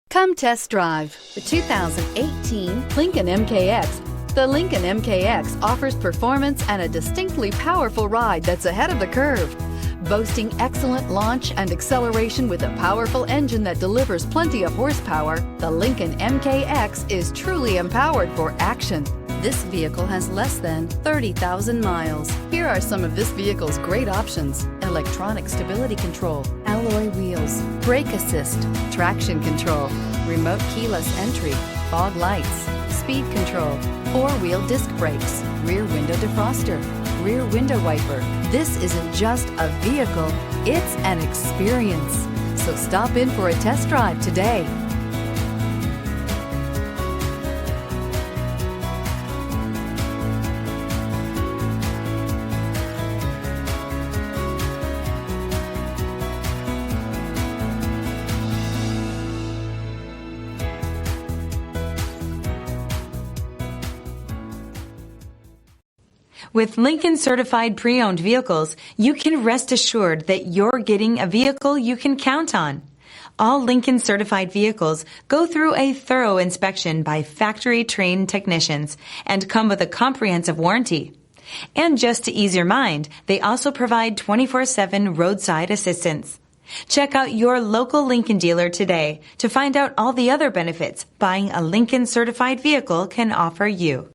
Come test drive the 2018 Lincoln MKX. The Lincoln MKX offers performance and a distinctly powerful ride that's ahead of the curve. Boasting excellent launch and acceleration with a powerful engine that delivers plenty of horsepower, the Lincoln MKX is truly empowered for action. This vehicle has less than 30,000 miles. Here are some of this vehicle's great options: electronic stability control, alloy wheels, brake assist, traction control, remote keyless entry, fog lights, speed control, four-wheel disc brakes, rear window defroster, rear window wiper. This isn't just a vehicle, it's an experience. So stop in for a test drive today. With Lincoln Certified Pre-Owned Vehicles, you can rest assured that you're getting a vehicle you can count on. All Lincoln Certified vehicles go through a thorough inspection by factory-trained technicians and come with a comprehensive warranty. And just to ease your mind, they also provide 24/7 roadside assistance. Check out your local Lincoln dealer today to find out all the other benefits buying a Lincoln Certified vehicle can offer you.